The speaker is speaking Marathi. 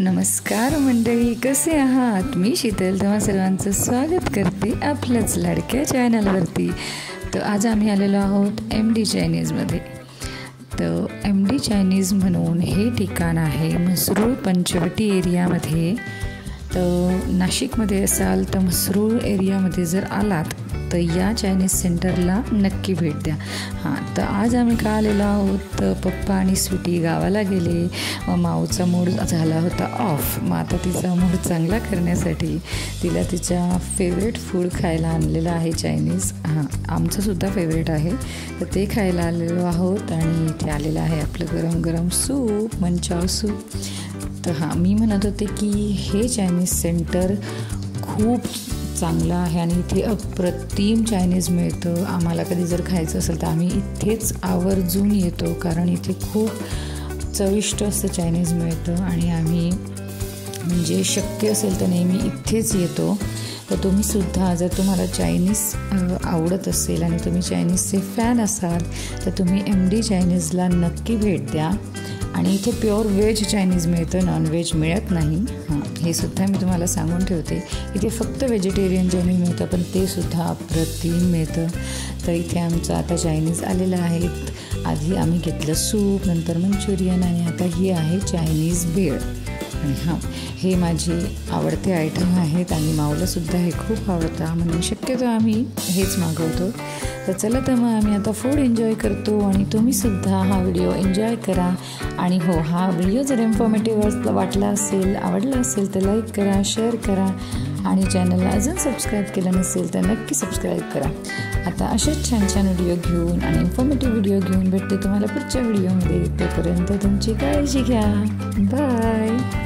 नमस्कार मंडळी, कसे आहात? मी शीतल तुम्हा सर्वांचं स्वागत करते आपल्याच लाडक्या चॅनलवरती. तर आज आम्ही आलेलो आहोत MD चायनीजमध्ये. तर MD चायनीज म्हणून हे ठिकाण आहे म्हसरूळ पंचवटी एरियामध्ये. तर नाशिकमध्ये असाल तर म्हसरूळ एरियामध्ये जर आलात तर या चायनीज सेंटरला नक्की भेट द्या. तर आज आम्ही का आलेलो आहोत, तर पप्पा आणि स्वीटी गावाला गेले व माऊचा मूड झाला होता ऑफ. मग आता तिचा मूड चांगला करण्यासाठी तिला तिच्या फेवरेट फूड खायला आणलेलं आहे चायनीज. आमचंसुद्धा फेवरेट आहे, तर ते खायला आलेलो आहोत. आणि इथे आलेलं आहे आपलं गरम गरम सूप, मंचाव सूप. तर मी म्हणत होते की हे चायनीज सेंटर खूप चांगलं आहे आणि इथे अप्रतिम चायनीज मिळतं. आम्हाला कधी जर खायचं असेल तर आम्ही इथेच आवर्जून येतो, कारण इथे खूप चविष्ट असं चायनीज मिळतं आणि आम्ही म्हणजे शक्य असेल तर नेहमी इथेच येतो. तर तुम्हीसुद्धा जर तुम्हाला चायनीज आवडत असेल आणि तुम्ही चायनीजचे फॅन असाल तर तुम्ही MD चायनीजला नक्की भेट द्या. आणि इथे प्युअर व्हेज चायनीज मिळतं, नॉनव्हेज मिळत नाही. हे सुद्धा मी तुम्हाला सांगून ठेवते. इथे फक्त व्हेजिटेरियन चायनीज मिळतं, पण ते सुद्धा अप्रतिम मिळतं. तर इथे आमचं आता चायनीज आलेलं आहे. आधी आम्ही घेतलं सूप, नंतर मंचुरियन आणि आता ही आहे चायनीज भेळ. आणि हे माझे आवडते आयटम आहेत आणि माऊलासुद्धा हे खूप आवडतं, म्हणून शक्यतो आम्ही हेच मागवतो. तर चला, तर मग आम्ही आता फूड एन्जॉय करतो आणि तुम्हीसुद्धा हा व्हिडिओ एन्जॉय करा. आणि हा व्हिडिओ जर इन्फॉर्मेटिव्ह वाटला असेल, आवडला असेल तर लाईक करा, शेअर करा आणि चॅनलला अजून सबस्क्राईब केलं नसेल तर नक्की सबस्क्राईब करा. आता असेच छान छान व्हिडिओ घेऊन आणि इन्फॉर्मेटिव्ह व्हिडिओ घेऊन भेटते तुम्हाला पुढच्या व्हिडिओमध्ये. तोपर्यंत तुमची काळजी घ्या. बाय.